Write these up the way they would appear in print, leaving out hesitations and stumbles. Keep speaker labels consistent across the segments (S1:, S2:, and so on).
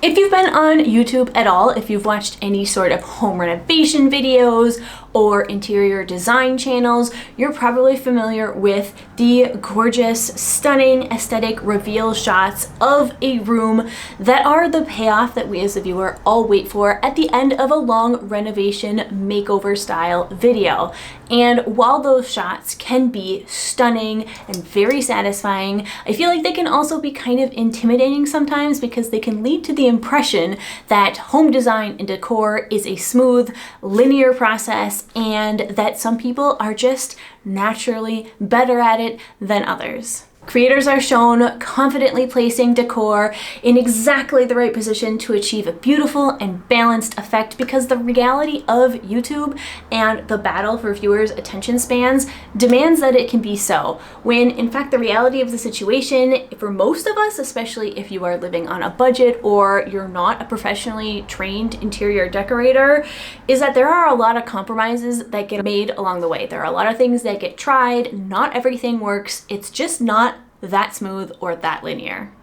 S1: If you've been on YouTube at all, if you've watched any sort of home renovation videos or interior design channels, you're probably familiar with the gorgeous, stunning, aesthetic reveal shots of a room that are the payoff that we as a viewer all wait for at the end of a long renovation makeover style video. And while those shots can be stunning and very satisfying, I feel like they can also be kind of intimidating sometimes because they can lead to the impression that home design and decor is a smooth, linear process and that some people are just naturally better at it than others. Creators are shown confidently placing decor in exactly the right position to achieve a beautiful and balanced effect because the reality of YouTube and the battle for viewers' attention spans demands that it can be so, when in fact the reality of the situation for most of us, especially if you are living on a budget or you're not a professionally trained interior decorator, is that there are a lot of compromises that get made along the way. There are a lot of things that get tried, not everything works, it's just not that smooth or that linear.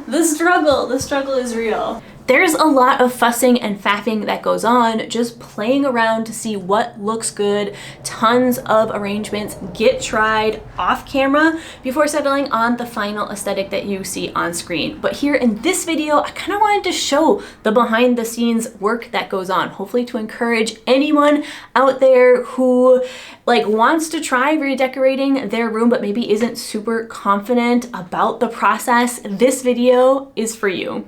S1: The struggle is real. There's a lot of fussing and faffing that goes on, just playing around to see what looks good. Tons of arrangements get tried off camera before settling on the final aesthetic that you see on screen. But here in this video, I kind of wanted to show the behind the scenes work that goes on, hopefully to encourage anyone out there who wants to try redecorating their room but maybe isn't super confident about the process. This video is for you.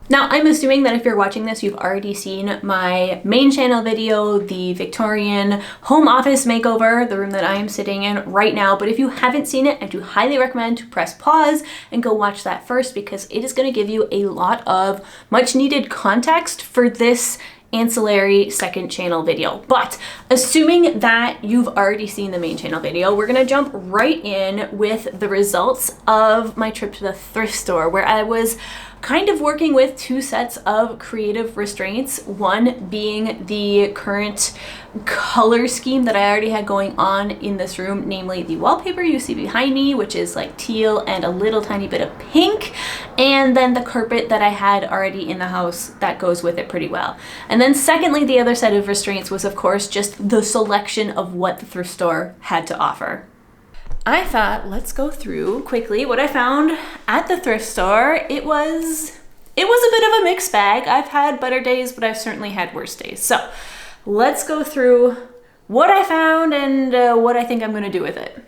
S1: Now, I'm assuming that if you're watching this, you've already seen my main channel video, the Victorian home office makeover, the room that I am sitting in right now. But if you haven't seen it, I do highly recommend to press pause and go watch that first because it is going to give you a lot of much needed context for this ancillary second channel video. But assuming that you've already seen the main channel video, we're gonna jump right in with the results of my trip to the thrift store, where I was kind of working with two sets of creative restraints, one being the current color scheme that I already had going on in this room, namely the wallpaper you see behind me, which is like teal and a little tiny bit of pink, and then the carpet that I had already in the house that goes with it pretty well. And then secondly, the other set of restraints was of course just the selection of what the thrift store had to offer. I thought, let's go through quickly what I found at the thrift store. It was a bit of a mixed bag. I've had better days, but I've certainly had worse days. So let's go through what I found and what I think I'm gonna do with it.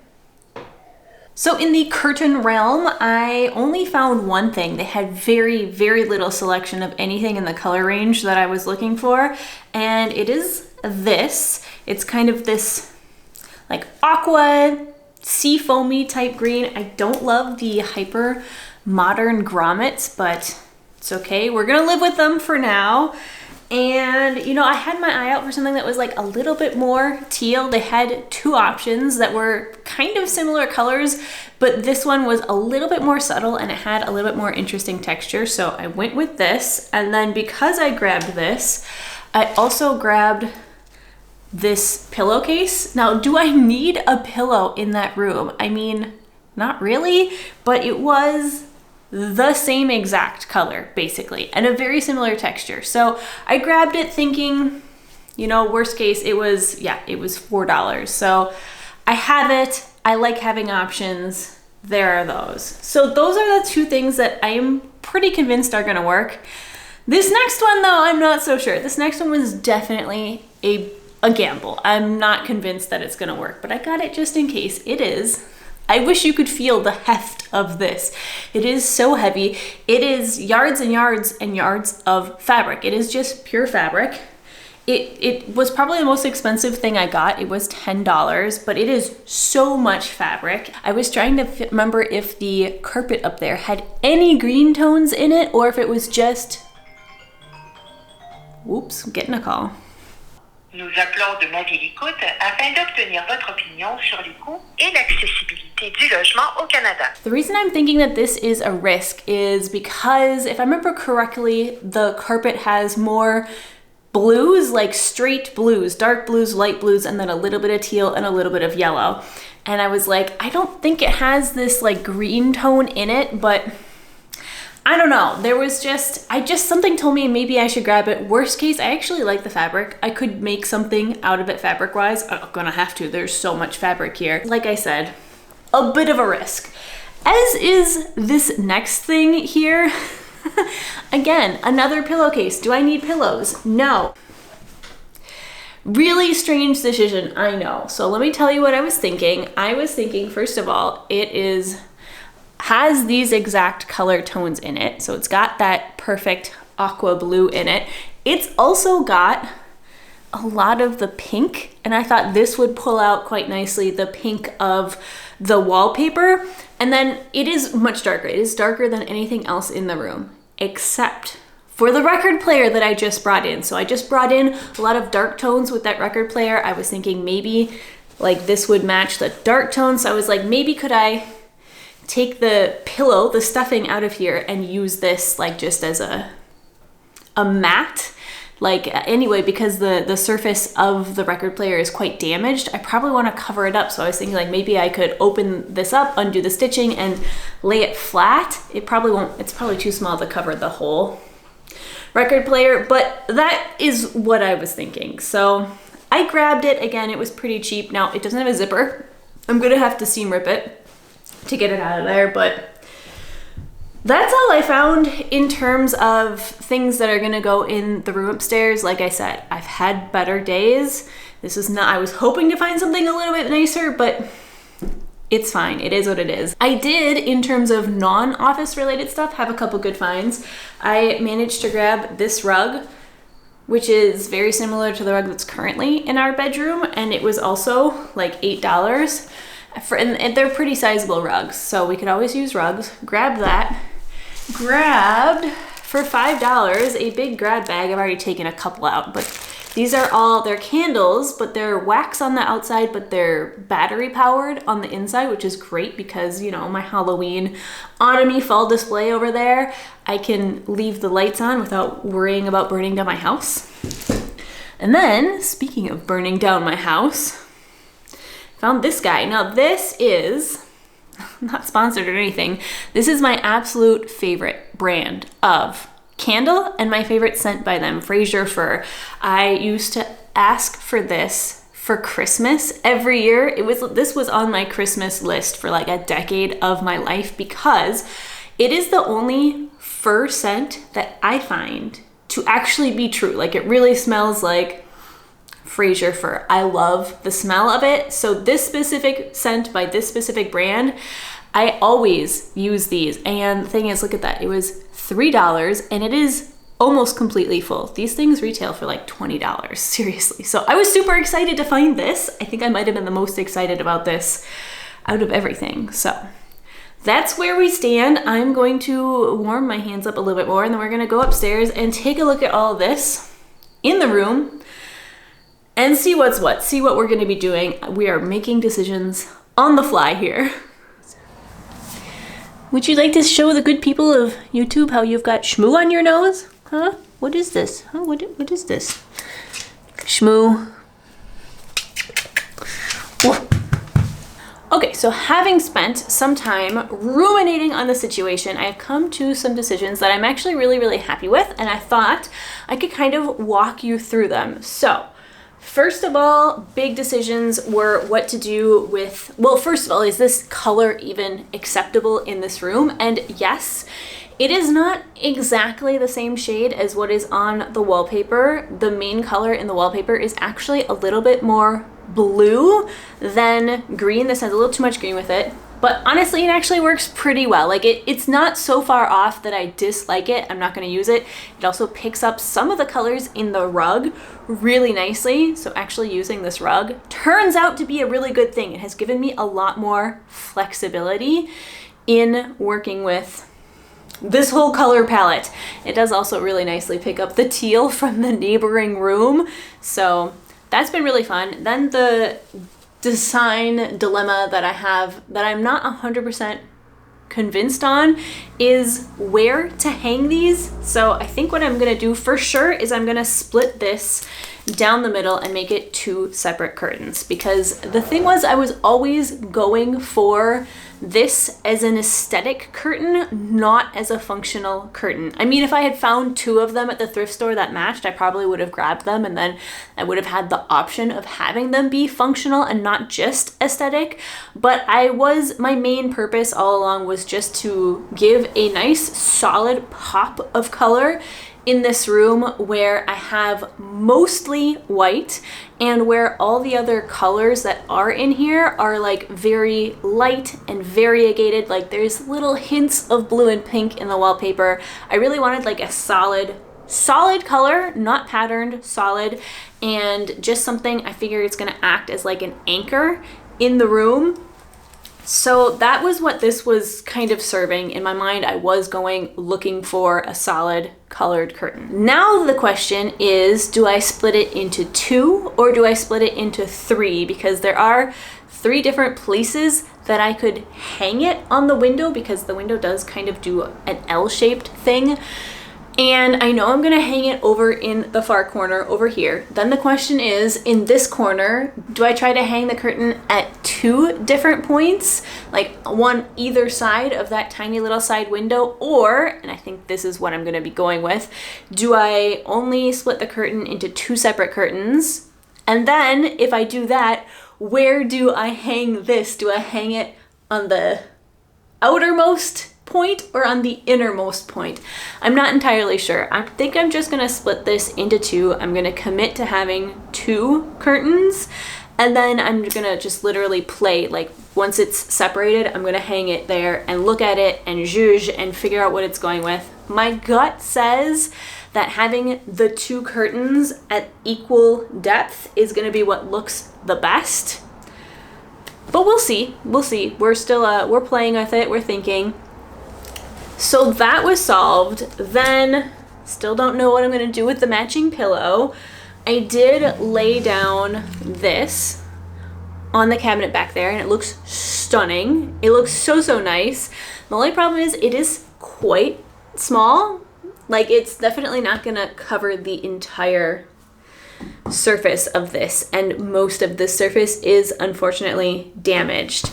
S1: So in the curtain realm, I only found one thing. They had very, very little selection of anything in the color range that I was looking for, and it is this. It's kind of this like aqua, sea foamy type green. I don't love the hyper modern grommets, but it's okay. We're gonna live with them for now. And you know, I had my eye out for something that was like a little bit more teal. They had two options that were kind of similar colors, but this one was a little bit more subtle and it had a little bit more interesting texture. So I went with this. And then because I grabbed this, I also grabbed this pillowcase. Now, do I need a pillow in that room? I mean, not really, but it was the same exact color basically and a very similar texture. So I grabbed it thinking, you know, worst case, it was $4. So I have it. I like having options. There are those. So those are the two things that I am pretty convinced are gonna work. This next one though, I'm not so sure. This next one was definitely a gamble. I'm not convinced that it's gonna work, but I got it just in case. It is. I wish you could feel the heft of this. It is so heavy. It is yards and yards and yards of fabric. It is just pure fabric. It was probably the most expensive thing I got. It was $10, but it is so much fabric. I was trying to remember if the carpet up there had any green tones in it or if it was just, whoops, I'm getting a call.
S2: Nous appelons de Écoute afin d'obtenir votre opinion sur les coûts et l'accessibilité du logement au Canada.
S1: The reason I'm thinking that this is a risk is because if I remember correctly, the carpet has more blues, like straight blues, dark blues, light blues, and then a little bit of teal and a little bit of yellow. And I was like, I don't think it has this like green tone in it, but I don't know. There was something told me maybe I should grab it. Worst case, I actually like the fabric. I could make something out of it fabric wise. I'm gonna have to. There's so much fabric here. Like I said, a bit of a risk. As is this next thing here. Again, another pillowcase. Do I need pillows? No. Really strange decision, I know. So let me tell you what I was thinking. I was thinking, first of all, has these exact color tones in it. So it's got that perfect aqua blue in it. It's also got a lot of the pink, and I thought this would pull out quite nicely the pink of the wallpaper. And then it is much darker. It is darker than anything else in the room, except for the record player that I just brought in. So I just brought in a lot of dark tones with that record player. I was thinking maybe like this would match the dark tones. So I was like, maybe could I take the pillow, the stuffing out of here and use this like just as a mat. Like anyway, because the surface of the record player is quite damaged, I probably want to cover it up. So I was thinking like maybe I could open this up, undo the stitching and lay it flat. It probably won't, it's probably too small to cover the whole record player, but that is what I was thinking. So I grabbed it. Again, it was pretty cheap. Now it doesn't have a zipper. I'm gonna have to seam rip it to get it out of there, but that's all I found in terms of things that are gonna go in the room upstairs. Like I said, I've had better days. This is not, I was hoping to find something a little bit nicer, but it's fine. It is what it is. I did, in terms of non-office related stuff, have a couple good finds. I managed to grab this rug, which is very similar to the rug that's currently in our bedroom, and it was also like $8. And they're pretty sizable rugs, so we could always use rugs. Grab that. Grabbed, for $5, a big grab bag. I've already taken a couple out, but these are all, they're candles, but they're wax on the outside, but they're battery powered on the inside, which is great because, you know, my Halloween autumn-y fall display over there, I can leave the lights on without worrying about burning down my house. And then, speaking of burning down my house, found this guy. Now this is not sponsored or anything. This is my absolute favorite brand of candle and my favorite scent by them, Fraser Fir. I used to ask for this for Christmas every year. This was on my Christmas list for like a decade of my life because it is the only fir scent that I find to actually be true. Like it really smells like Fraser Fir. I love the smell of it. So this specific scent by this specific brand, I always use these. And the thing is, look at that. It was $3 and it is almost completely full. These things retail for like $20, seriously. So I was super excited to find this. I think I might have been the most excited about this out of everything. So that's where we stand. I'm going to warm my hands up a little bit more and then we're gonna go upstairs and take a look at all of this in the room and see what's what, see what we're gonna be doing. We are making decisions on the fly here. Would you like to show the good people of YouTube how you've got shmoo on your nose? Huh? What is this? Huh? What is this? Shmoo. Whoa. Okay, so having spent some time ruminating on the situation, I've come to some decisions that I'm actually really, really happy with, and I thought I could kind of walk you through them. So, first of all, big decisions were what to do with, well, first of all, is this color even acceptable in this room? And yes, it is not exactly the same shade as what is on the wallpaper. The main color in the wallpaper is actually a little bit more blue than green. This has a little too much green with it. But honestly, it actually works pretty well. Like it's not so far off that I dislike it. I'm not gonna use it. It also picks up some of the colors in the rug really nicely. So actually using this rug turns out to be a really good thing. It has given me a lot more flexibility in working with this whole color palette. It does also really nicely pick up the teal from the neighboring room. So that's been really fun. Then the design dilemma that I have that I'm not 100% convinced on is where to hang these. So I think what I'm gonna do for sure is I'm gonna split this down the middle and make it 2 separate curtains, because the thing was I was always going for this as an aesthetic curtain, not as a functional curtain. I mean, if I had found 2 of them at the thrift store that matched, I probably would have grabbed them, and then I would have had the option of having them be functional and not just aesthetic. But my main purpose all along was just to give a nice solid pop of color in this room where I have mostly white and where all the other colors that are in here are like very light and variegated. Like there's little hints of blue and pink in the wallpaper. I really wanted like a solid color, not patterned, solid, and just something I figured it's gonna act as like an anchor in the room. So that was what this was kind of serving. In my mind, I was looking for a solid colored curtain. Now the question is, do I split it into 2 or do I split it into 3? Because there are 3 different places that I could hang it on the window, because the window does kind of do an L-shaped thing. And I know I'm gonna hang it over in the far corner over here. Then the question is, in this corner, do I try to hang the curtain at 2 different points, like one either side of that tiny little side window, or, and I think this is what I'm gonna be going with, do I only split the curtain into 2 separate curtains? And then if I do that, where do I hang this? Do I hang it on the outermost point or on the innermost point? I'm not entirely sure. I think I'm just gonna split this into 2. I'm gonna commit to having 2 curtains, and then I'm gonna just literally play, like once it's separated, I'm gonna hang it there and look at it and juge and figure out what it's going with. My gut says that having the 2 curtains at equal depth is gonna be what looks the best. But we'll see. We're still we're playing with it, we're thinking. So that was solved. Then, still don't know what I'm gonna do with the matching pillow. I did lay down this on the cabinet back there, and it looks stunning. It looks so nice. The only problem is it is quite small. Like, it's definitely not gonna cover the entire surface of this, and most of this surface is unfortunately damaged.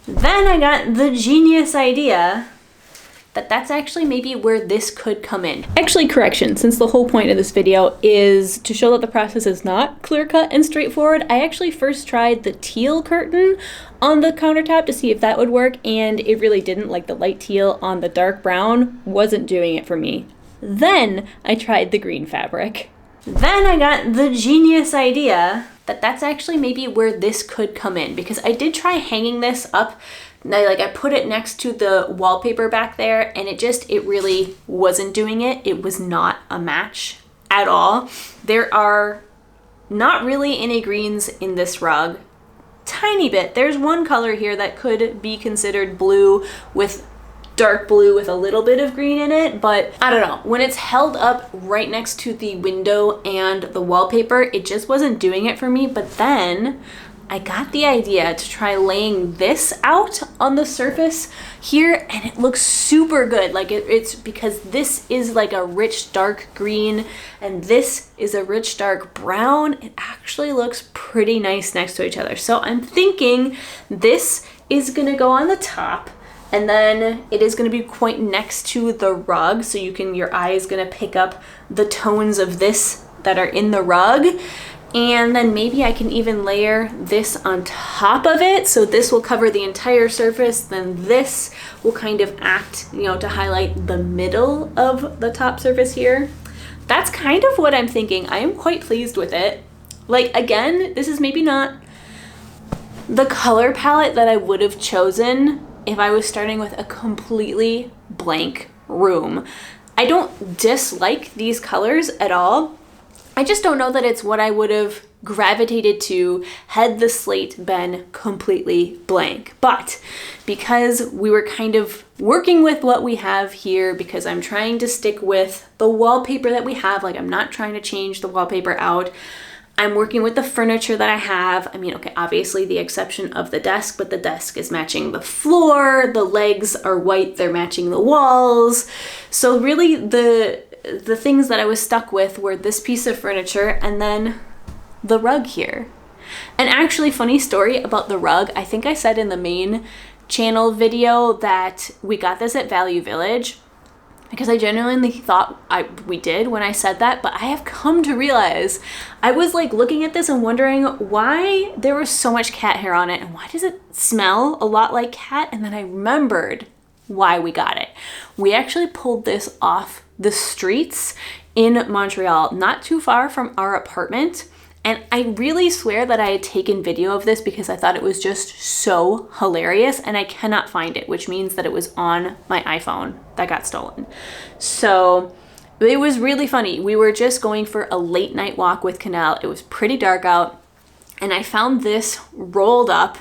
S1: Then I got the genius idea that that's actually maybe where this could come in. Actually, correction, since the whole point of this video is to show that the process is not clear-cut and straightforward, I actually first tried the teal curtain on the countertop to see if that would work, and it really didn't. Like, the light teal on the dark brown wasn't doing it for me. Then I tried the green fabric. Then I got the genius idea that that's actually maybe where this could come in, because I did try hanging this up. I put it next to the wallpaper back there, and it really wasn't doing it. It was not a match at all. There are not really any greens in this rug. Tiny bit. There's one color here that could be considered blue with dark blue with a little bit of green in it, but I don't know. When it's held up right next to the window and the wallpaper, it just wasn't doing it for me. But then I got the idea to try laying this out on the surface here, and it looks super good. Like it's because this is like a rich dark green and this is a rich dark brown. It actually looks pretty nice next to each other. So I'm thinking this is gonna go on the top, and then it is gonna be quite next to the rug, so your eye is gonna pick up the tones of this that are in the rug. And then maybe I can even layer this on top of it. So this will cover the entire surface. Then this will kind of act, to highlight the middle of the top surface here. That's kind of what I'm thinking. I am quite pleased with it. Like, again, this is maybe not the color palette that I would have chosen if I was starting with a completely blank room. I don't dislike these colors at all. I just don't know that it's what I would have gravitated to had the slate been completely blank. But because we were kind of working with what we have here, because I'm trying to stick with the wallpaper that we have, like I'm not trying to change the wallpaper out. I'm working with the furniture that I have. I mean, okay, obviously the exception of the desk, but the desk is matching the floor. The legs are white, they're matching the walls. So really the things that I was stuck with were this piece of furniture and then the rug here. And actually, funny story about the rug, I think I said in the main channel video that we got this at Value Village, because I genuinely thought we did when I said that, but I have come to realize, I was like looking at this and wondering why there was so much cat hair on it and why does it smell a lot like cat? And then I remembered why we got it. We actually pulled this off the streets in Montreal, not too far from our apartment. And I really swear that I had taken video of this because I thought it was just so hilarious, and I cannot find it, which means that it was on my iPhone that got stolen. So it was really funny. We were just going for a late night walk with Canal. It was pretty dark out, and I found this rolled up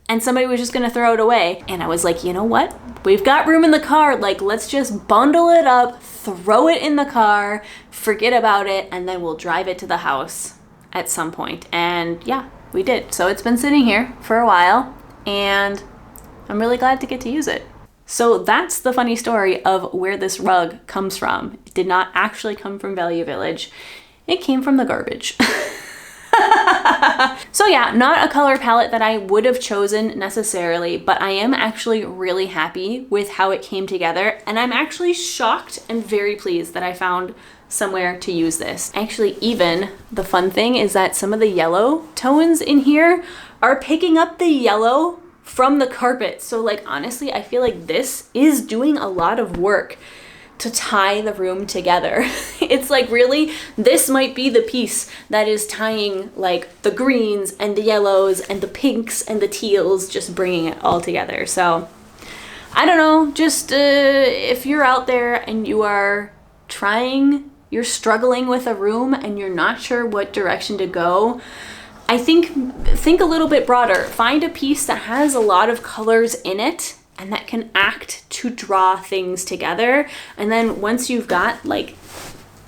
S1: and somebody was just gonna throw it away. And I was like, you know what? We've got room in the car. Like, let's just bundle it up, throw it in the car, forget about it, and then we'll drive it to the house at some point. And yeah, we did. So it's been sitting here for a while and I'm really glad to get to use it. So that's the funny story of where this rug comes from. It did not actually come from Value Village. It came from the garbage. So yeah, not a color palette that I would have chosen necessarily, but I am actually really happy with how it came together. And I'm actually shocked and very pleased that I found somewhere to use this. Actually, even the fun thing is that some of the yellow tones in here are picking up the yellow from the carpet. So like, honestly, I feel like this is doing a lot of work to tie the room together. It's like, really, this might be the piece that is tying like the greens and the yellows and the pinks and the teals, just bringing it all together. So I don't know, just if you're out there and you're struggling with a room and you're not sure what direction to go, I think a little bit broader. Find a piece that has a lot of colors in it and that can act to draw things together. And then once you've got like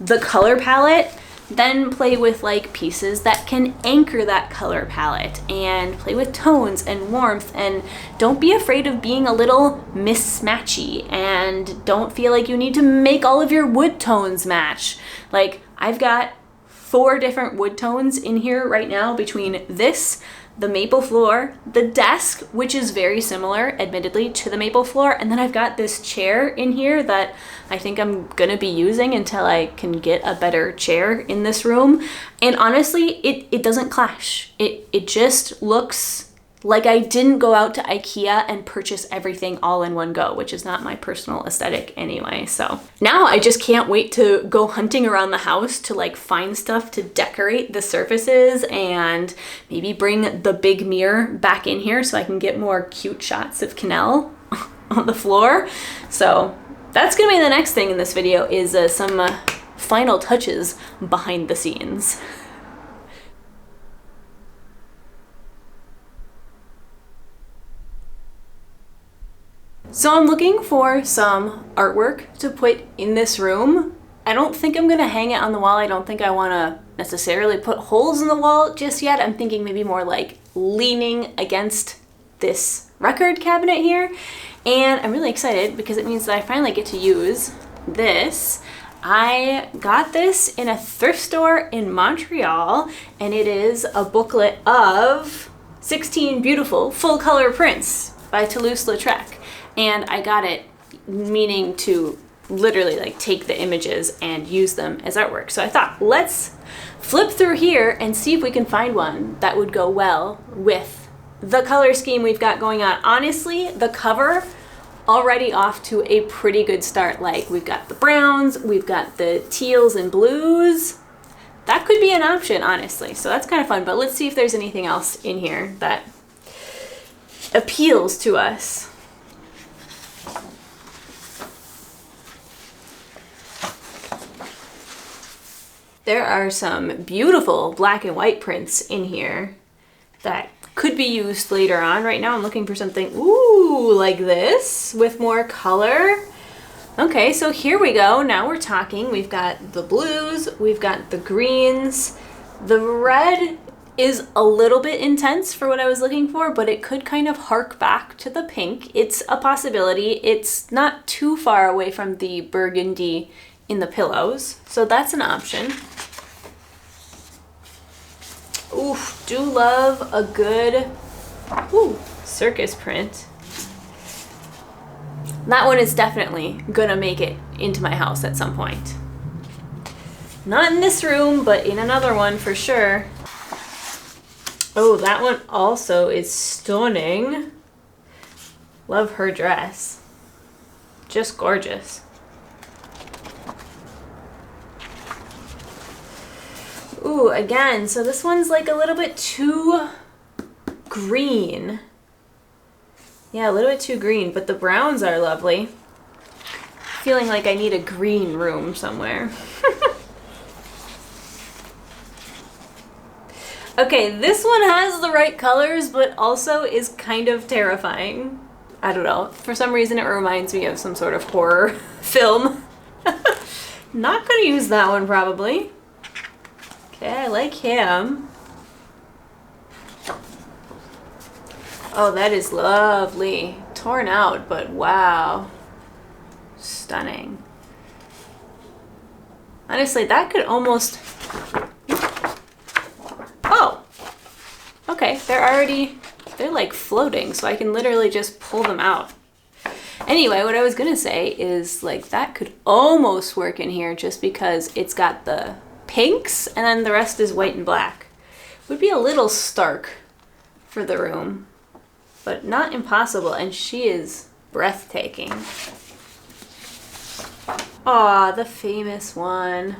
S1: the color palette, then play with like pieces that can anchor that color palette and play with tones and warmth. And don't be afraid of being a little mismatchy, and don't feel like you need to make all of your wood tones match. Like, I've got 4 different wood tones in here right now between this, the maple floor, the desk, which is very similar, admittedly, to the maple floor, and then I've got this chair in here that I think I'm gonna be using until I can get a better chair in this room. And honestly, it doesn't clash. It just looks like I didn't go out to IKEA and purchase everything all in one go, which is not my personal aesthetic anyway. So now I just can't wait to go hunting around the house to like find stuff to decorate the surfaces, and maybe bring the big mirror back in here so I can get more cute shots of Canal on the floor. So that's gonna be the next thing in this video, is some final touches behind the scenes. So I'm looking for some artwork to put in this room. I don't think I'm gonna hang it on the wall. I don't think I wanna necessarily put holes in the wall just yet. I'm thinking maybe more like leaning against this record cabinet here. And I'm really excited because it means that I finally get to use this. I got this in a thrift store in Montreal, and it is a booklet of 16 beautiful full color prints by Toulouse-Lautrec. And I got it meaning to literally like take the images and use them as artwork. So I thought, let's flip through here and see if we can find one that would go well with the color scheme we've got going on. Honestly, the cover already off to a pretty good start. Like, we've got the browns, we've got the teals and blues. That could be an option, honestly. So that's kind of fun, but let's see if there's anything else in here that appeals to us. There are some beautiful black and white prints in here that could be used later on. Right now I'm looking for something, ooh, like this with more color. Okay, so here we go. Now we're talking. We've got the blues, we've got the greens. The red is a little bit intense for what I was looking for, but it could kind of hark back to the pink. It's a possibility. It's not too far away from the burgundy in the pillows, so that's an option. Ooh, do love a good circus print. That one is definitely gonna make it into my house at some point. Not in this room, but in another one for sure. Oh, that one also is stunning. Love her dress. Just gorgeous. Ooh, again, so this one's like a little bit too green. Yeah, a little bit too green, but the browns are lovely. Feeling like I need a green room somewhere. Okay, this one has the right colors, but also is kind of terrifying. I don't know. For some reason, it reminds me of some sort of horror film. Not gonna use that one, probably. Okay, I like him. Oh, that is lovely. Torn out, but wow. Stunning. Honestly, that could almost... Oh! Okay, they're like floating, so I can literally just pull them out. Anyway, what I was gonna say is like that could almost work in here just because it's got the pinks and then the rest is white and black. Would be a little stark for the room, but not impossible, and she is breathtaking. Aw, the famous one.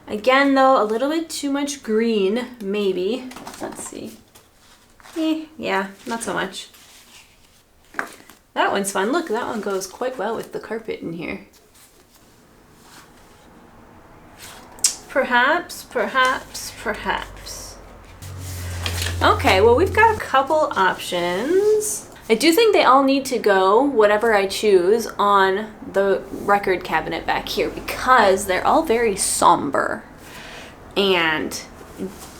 S1: Again, though, a little bit too much green, maybe. Let's see. Yeah, not so much. That one's fun. Look, that one goes quite well with the carpet in here. Perhaps. Okay, well, we've got a couple options. I do think they all need to go, whatever I choose, on the record cabinet back here because they're all very somber. And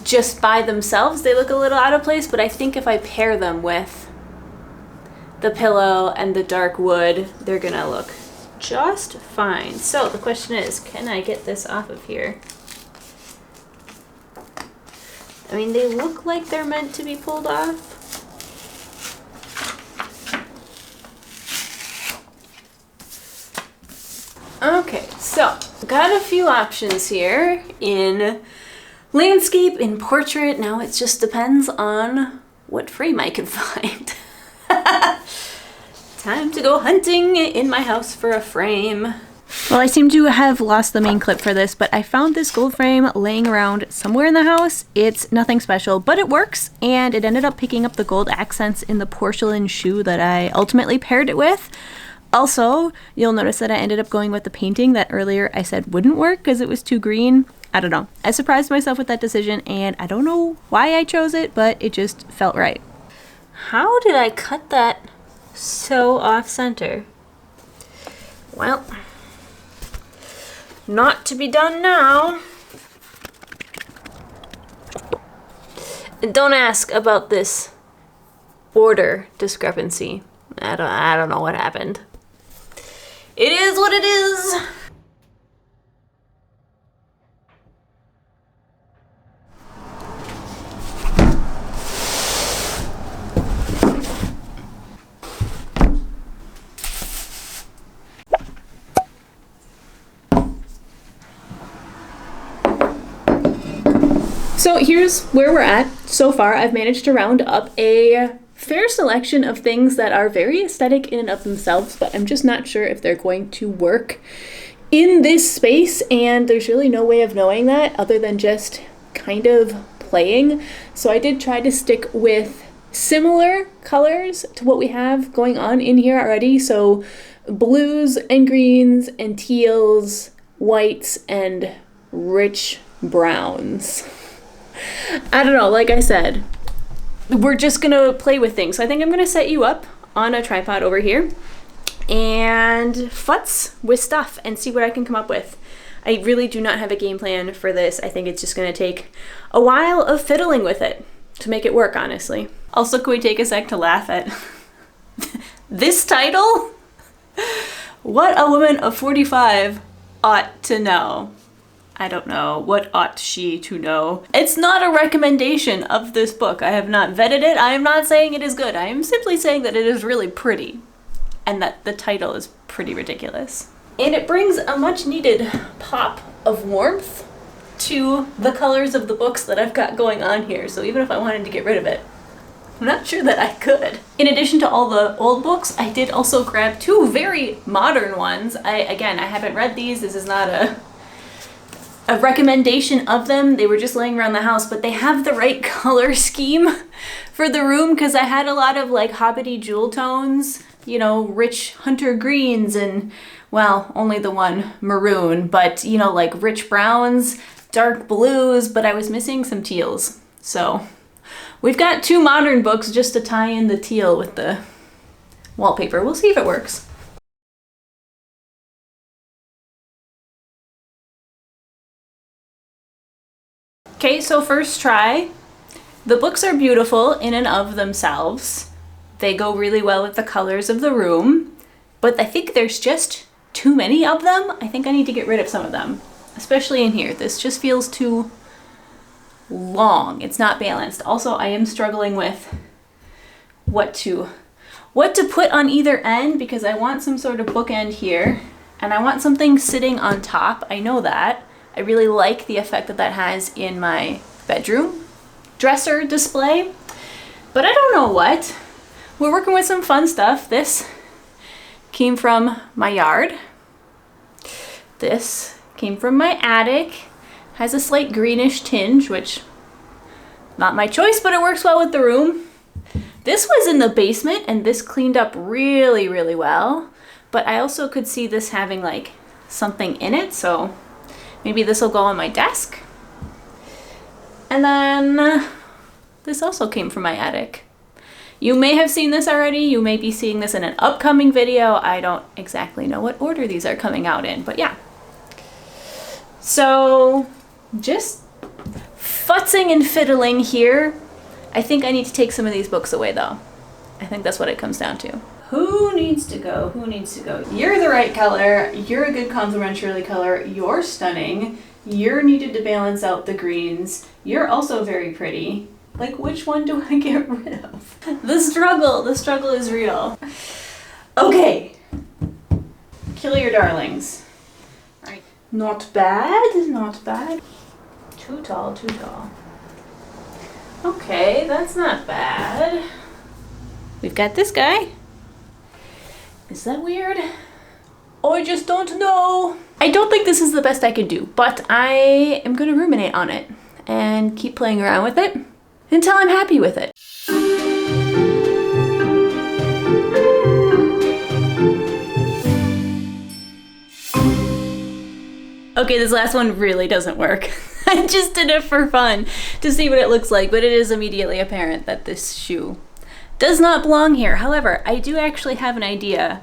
S1: just by themselves, they look a little out of place, but I think if I pair them with the pillow and the dark wood, they're gonna look just fine. So the question is, can I get this off of here? I mean, they look like they're meant to be pulled off. Okay, so got a few options here in landscape, in portrait. Now it just depends on what frame I can find. Time to go hunting in my house for a frame. Well, I seem to have lost the main clip for this, but I found this gold frame laying around somewhere in the house. It's nothing special, but it works, and it ended up picking up the gold accents in the porcelain shoe that I ultimately paired it with. Also, you'll notice that I ended up going with the painting that earlier I said wouldn't work because it was too green. I don't know. I surprised myself with that decision, and I don't know why I chose it, but it just felt right. How did I cut that so off-center? Well, not to be done now. Don't ask about this order discrepancy. I don't know what happened. It is what it is. So here's where we're at. So far, I've managed to round up a fair selection of things that are very aesthetic in and of themselves, but I'm just not sure if they're going to work in this space, and there's really no way of knowing that other than just kind of playing. So I did try to stick with similar colors to what we have going on in here already. So blues and greens and teals, whites and rich browns. I don't know, like I said, we're just gonna play with things. So I think I'm gonna set you up on a tripod over here and futz with stuff and see what I can come up with. I really do not have a game plan for this. I think it's just gonna take a while of fiddling with it to make it work, honestly. Also, can we take a sec to laugh at this title? What a woman of 45 ought to know. I don't know. What ought she to know? It's not a recommendation of this book. I have not vetted it. I am not saying it is good. I am simply saying that it is really pretty and that the title is pretty ridiculous. And it brings a much needed pop of warmth to the colors of the books that I've got going on here. So even if I wanted to get rid of it, I'm not sure that I could. In addition to all the old books, I did also grab two very modern ones. Again, I haven't read these. This is not a recommendation of them. They were just laying around the house, but they have the right color scheme for the room because I had a lot of like hobbity jewel tones, you know, rich hunter greens and, well, only the one maroon, but you know, like rich browns, dark blues, but I was missing some teals. So we've got two modern books just to tie in the teal with the wallpaper. We'll see if it works. Okay, so first try. The books are beautiful in and of themselves. They go really well with the colors of the room, but I think there's just too many of them. I think I need to get rid of some of them, especially in here. This just feels too long. It's not balanced. Also, I am struggling with what to put on either end because I want some sort of bookend here and I want something sitting on top. I know that. I really like the effect that that has in my bedroom dresser display, but I don't know what. We're working with some fun stuff. This came from my yard. This came from my attic. Has a slight greenish tinge, which not my choice, but it works well with the room. This was in the basement and this cleaned up really, really well, but I also could see this having like something in it, so maybe this will go on my desk. And then this also came from my attic. You may have seen this already. You may be seeing this in an upcoming video. I don't exactly know what order these are coming out in, but yeah. So just futzing and fiddling here. I think I need to take some of these books away though. I think that's what it comes down to. Who needs to go? Who needs to go? You're the right color. You're a good complementary color. You're stunning. You're needed to balance out the greens. You're also very pretty. Like, which one do I get rid of? The struggle is real. Okay. Kill your darlings. All right. Not bad, not bad. Too tall, too tall. Okay, that's not bad. We've got this guy. Is that weird? Oh, I just don't know. I don't think this is the best I could do, but I am gonna ruminate on it and keep playing around with it until I'm happy with it. Okay, this last one really doesn't work. I just did it for fun to see what it looks like, but it is immediately apparent that this shoe does not belong here. However, I do actually have an idea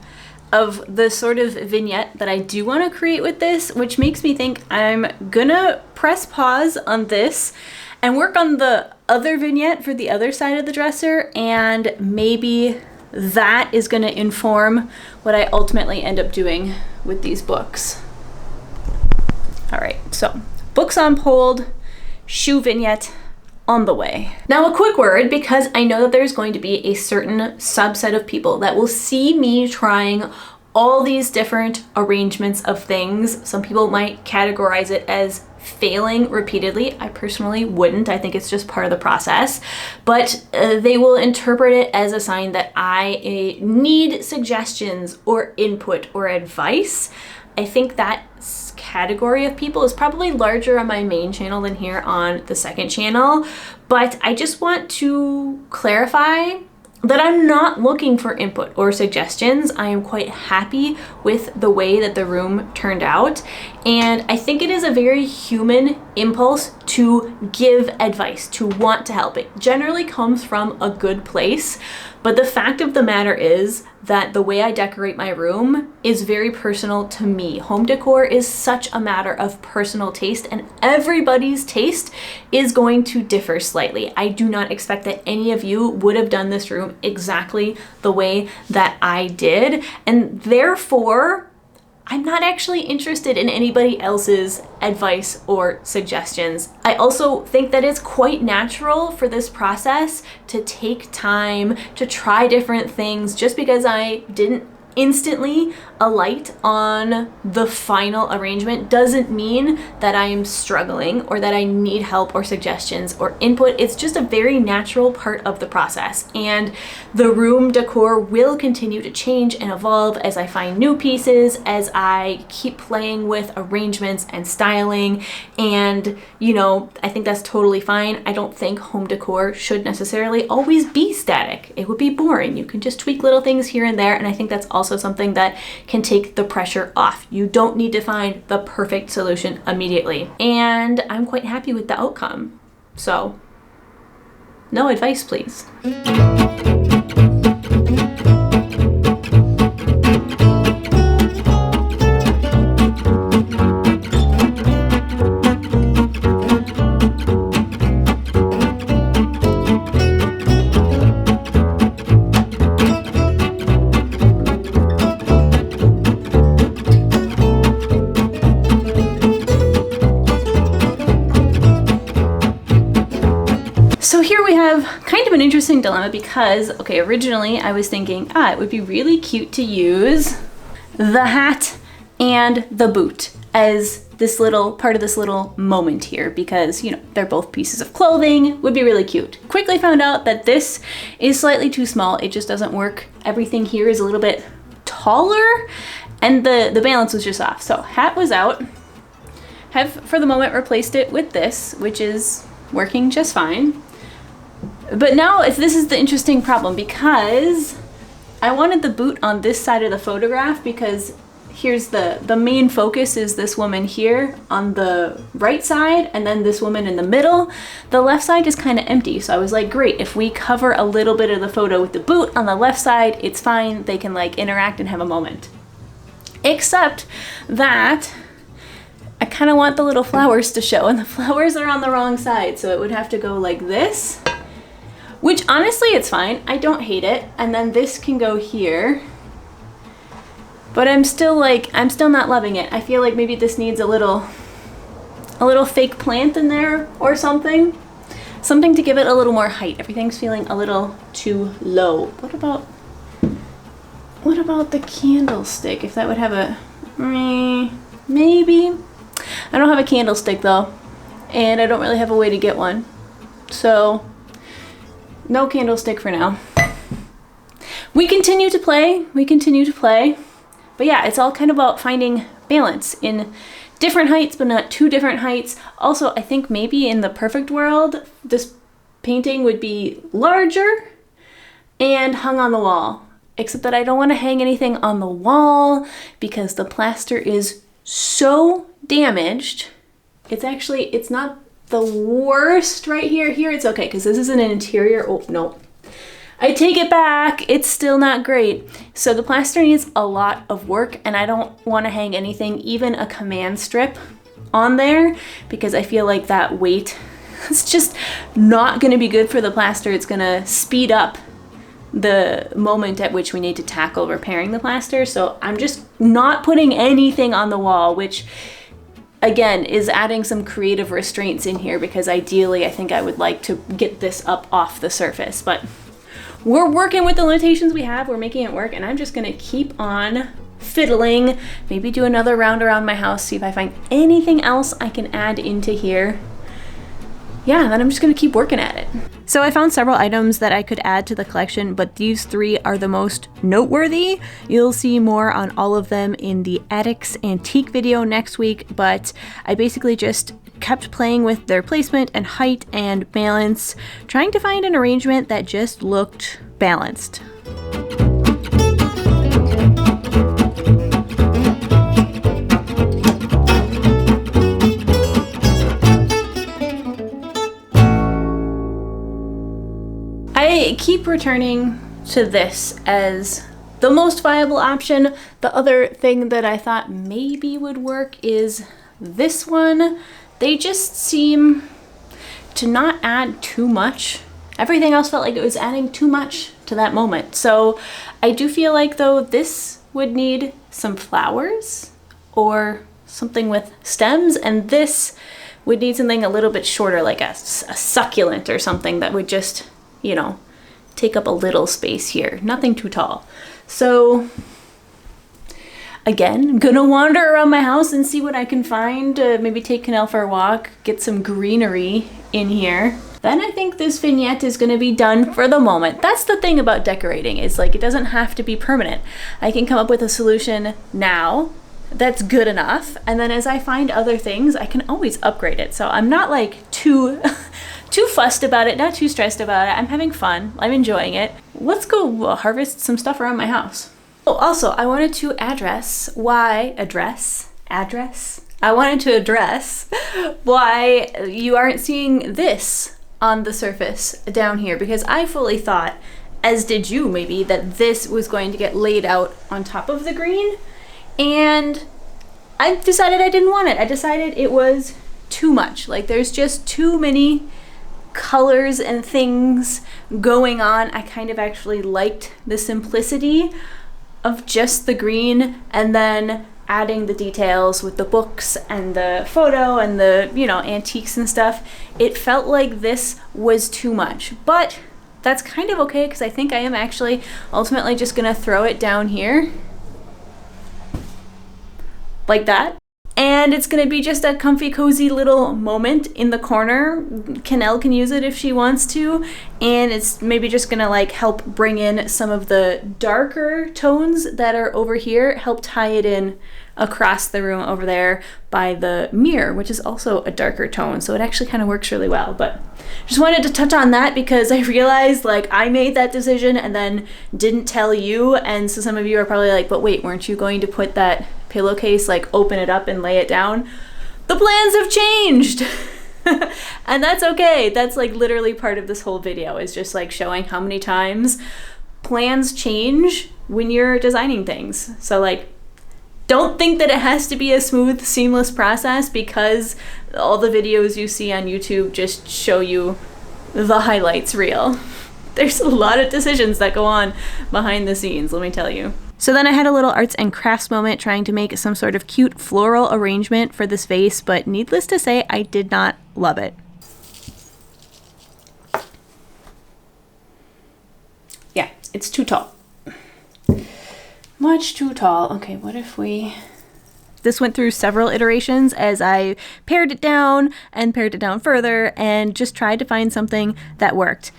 S1: of the sort of vignette that I do want to create with this, which makes me think I'm gonna press pause on this and work on the other vignette for the other side of the dresser, and maybe that is gonna inform what I ultimately end up doing with these books. All right, so books on hold, shoe vignette on the way. Now a quick word, because I know that there's going to be a certain subset of people that will see me trying all these different arrangements of things. Some people might categorize it as failing repeatedly. I personally wouldn't. I think it's just part of the process, but they will interpret it as a sign that I need suggestions or input or advice. I think that category of people is probably larger on my main channel than here on the second channel, but I just want to clarify that I'm not looking for input or suggestions. I am quite happy with the way that the room turned out, and I think it is a very human impulse to give advice, to want to help. It generally comes from a good place, but the fact of the matter is that the way I decorate my room is very personal to me. Home decor is such a matter of personal taste, and everybody's taste is going to differ slightly. I do not expect that any of you would have done this room exactly the way that I did, and therefore I'm not actually interested in anybody else's advice or suggestions. I also think that it's quite natural for this process to take time, to try different things. Just because I didn't instantly alight on the final arrangement doesn't mean that I am struggling or that I need help or suggestions or input. It's just a very natural part of the process, and the room decor will continue to change and evolve as I find new pieces, as I keep playing with arrangements and styling. And you know, I think that's totally fine. I don't think home decor should necessarily always be static. It would be boring. You can just tweak little things here and there, and I think that's also something that can take the pressure off. You don't need to find the perfect solution immediately. And I'm quite happy with the outcome. So, no advice, please. So here we have kind of an interesting dilemma because, okay, originally I was thinking, it would be really cute to use the hat and the boot as this little part of this little moment here because, you know, they're both pieces of clothing, would be really cute. Quickly found out that this is slightly too small. It just doesn't work. Everything here is a little bit taller and the balance was just off. So hat was out. Have for the moment replaced it with this, which is working just fine. But now this is the interesting problem because I wanted the boot on this side of the photograph because here's the main focus is this woman here on the right side and then this woman in the middle. The left side is kind of empty. So I was like, great, if we cover a little bit of the photo with the boot on the left side, it's fine. They can like interact and have a moment. Except that I kind of want the little flowers to show and the flowers are on the wrong side. So it would have to go like this. Which honestly, it's fine. I don't hate it. And then this can go here. But I'm still not loving it. I feel like maybe this needs a little fake plant in there or something. Something to give it a little more height. Everything's feeling a little too low. What about the candlestick? If that would have a, maybe. I don't have a candlestick though. And I don't really have a way to get one. So, no candlestick for now. We continue to play. But yeah, it's all kind of about finding balance in different heights, but not too different heights. Also, I think maybe in the perfect world, this painting would be larger and hung on the wall. Except that I don't want to hang anything on the wall because the plaster is so damaged. It's not the worst right here. Here it's okay because this is an interior. Oh, no. I take it back. It's still not great. So the plaster needs a lot of work and I don't want to hang anything, even a command strip on there because I feel like that weight is just not going to be good for the plaster. It's going to speed up the moment at which we need to tackle repairing the plaster. So I'm just not putting anything on the wall, which again is adding some creative restraints in here because ideally I think I would like to get this up off the surface, but we're working with the limitations we have. We're making it work and I'm just gonna keep on fiddling, maybe do another round around my house, see if I find anything else I can add into here. Yeah, then I'm just gonna keep working at it. So I found several items that I could add to the collection, but these three are the most noteworthy. You'll see more on all of them in the Attics Antique video next week, but I basically just kept playing with their placement and height and balance, trying to find an arrangement that just looked balanced. I keep returning to this as the most viable option. The other thing that I thought maybe would work is this one. They just seem to not add too much. Everything else felt like it was adding too much to that moment. So I do feel like though this would need some flowers or something with stems, and this would need something a little bit shorter, like a succulent or something that would just, you know, take up a little space here. Nothing too tall. So again, I'm gonna wander around my house and see what I can find. Maybe take Canal for a walk, get some greenery in here. Then I think this vignette is gonna be done for the moment. That's the thing about decorating, is like it doesn't have to be permanent. I can come up with a solution now that's good enough, and then as I find other things, I can always upgrade it. So I'm not like too fussed about it, not too stressed about it. I'm having fun, I'm enjoying it. Let's go harvest some stuff around my house. Oh, also, I wanted to address why you aren't seeing this on the surface down here, because I fully thought, as did you maybe, that this was going to get laid out on top of the green, and I decided I didn't want it. I decided it was too much. Like, there's just too many colors and things going on. I kind of actually liked the simplicity of just the green, and then adding the details with the books and the photo and the, you know, antiques and stuff. It felt like this was too much, but that's kind of okay, because I think I am actually ultimately just gonna throw it down here like that. And it's gonna be just a comfy, cozy little moment in the corner. Canel can use it if she wants to, and it's maybe just gonna like help bring in some of the darker tones that are over here, help tie it in across the room over there by the mirror, which is also a darker tone. So it actually kind of works really well. But just wanted to touch on that because I realized like I made that decision and then didn't tell you. And so some of you are probably like, but wait, weren't you going to put that pillowcase, like open it up and lay it down? The plans have changed. And that's okay. That's like literally part of this whole video, is just like showing how many times plans change when you're designing things. So like, don't think that it has to be a smooth, seamless process, because all the videos you see on YouTube just show you the highlights reel. There's a lot of decisions that go on behind the scenes, let me tell you. So then I had a little arts and crafts moment trying to make some sort of cute floral arrangement for this vase, but needless to say, I did not love it. Yeah, it's too tall. Much too tall. Okay, what if we... This went through several iterations as I pared it down and pared it down further and just tried to find something that worked.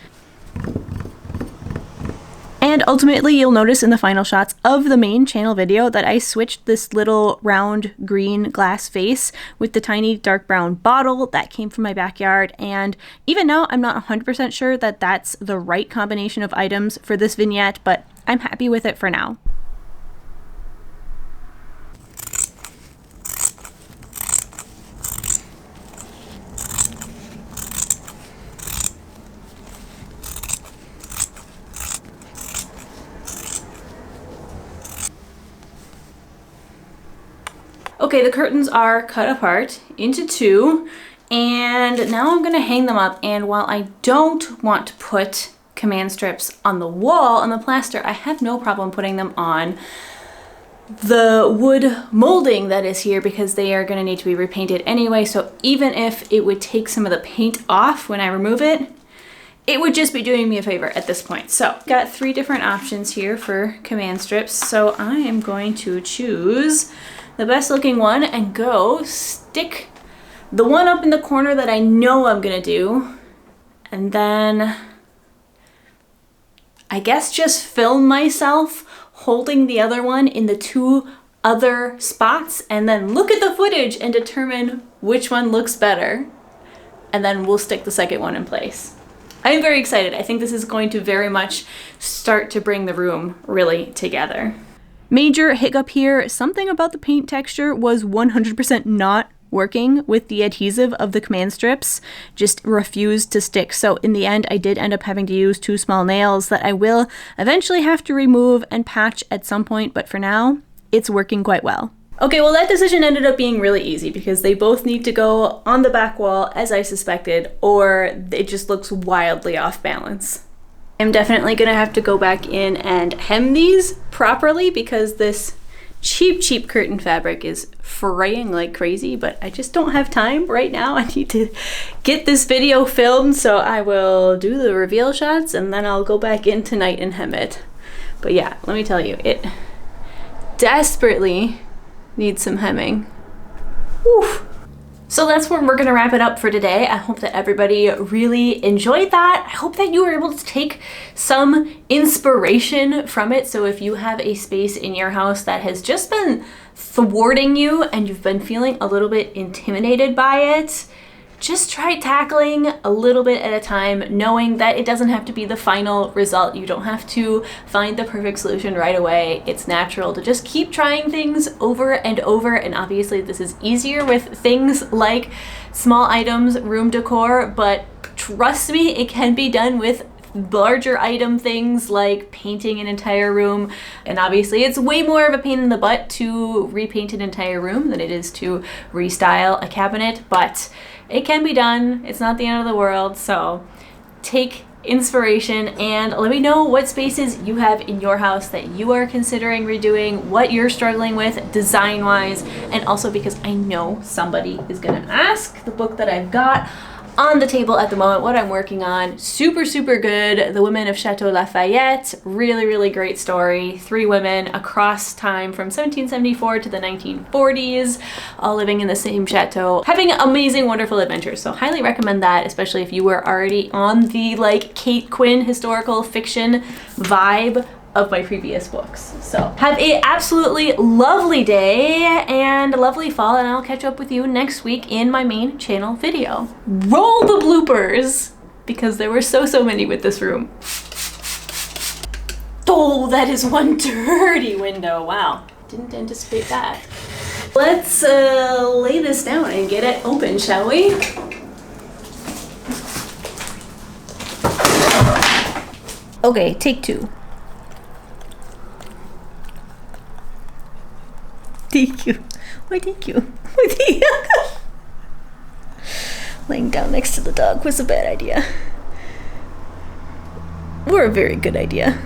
S1: And ultimately, you'll notice in the final shots of the main channel video that I switched this little round green glass vase with the tiny dark brown bottle that came from my backyard. And even now, I'm not 100% sure that that's the right combination of items for this vignette, but I'm happy with it for now. Okay, the curtains are cut apart into two, and now I'm gonna hang them up. And while I don't want to put command strips on the wall, on the plaster, I have no problem putting them on the wood molding that is here, because they are gonna need to be repainted anyway. So even if it would take some of the paint off when I remove it, it would just be doing me a favor at this point. So got 3 different options here for command strips. So I am going to choose the best looking one and go stick the one up in the corner that I know I'm gonna do, and then I guess just film myself holding the other one in the 2 other spots, and then look at the footage and determine which one looks better, and then we'll stick the second one in place. I am very excited. I think this is going to very much start to bring the room really together. Major hiccup here, something about the paint texture was 100% not working with the adhesive of the command strips, just refused to stick. So in the end, I did end up having to use 2 small nails that I will eventually have to remove and patch at some point, but for now, it's working quite well. Okay, well that decision ended up being really easy because they both need to go on the back wall as I suspected, or it just looks wildly off balance. I'm definitely gonna have to go back in and hem these properly because this cheap curtain fabric is fraying like crazy, but I just don't have time right now. I need to get this video filmed, so I will do the reveal shots and then I'll go back in tonight and hem it. But yeah, let me tell you, it desperately needs some hemming. Woof. So that's where we're gonna wrap it up for today. I hope that everybody really enjoyed that. I hope that you were able to take some inspiration from it. So if you have a space in your house that has just been thwarting you and you've been feeling a little bit intimidated by it, just try tackling a little bit at a time, knowing that it doesn't have to be the final result. You don't have to find the perfect solution right away. It's natural to just keep trying things over and over. And obviously this is easier with things like small items, room decor, but trust me, it can be done with larger item things like painting an entire room. And obviously it's way more of a pain in the butt to repaint an entire room than it is to restyle a cabinet, but it can be done. It's not the end of the world. So take inspiration and let me know what spaces you have in your house that you are considering redoing, what you're struggling with design wise, and also because I know somebody is gonna ask. The book that I've got on the table at the moment, what I'm working on, super good. The Women of Chateau Lafayette, really great story. 3 women across time from 1774 to the 1940s, all living in the same chateau, having amazing, wonderful adventures. So highly recommend that, especially if you were already on the like Kate Quinn historical fiction vibe of my previous books. So have a absolutely lovely day and a lovely fall, and I'll catch up with you next week in my main channel video. Roll the bloopers, because there were so many with this room. Oh, that is one dirty window. Wow, didn't anticipate that. Let's lay this down and get it open, shall we? Okay, take 2. Thank you. Why, thank you. Why, thank you. Laying down next to the dog was a bad idea. Or a very good idea.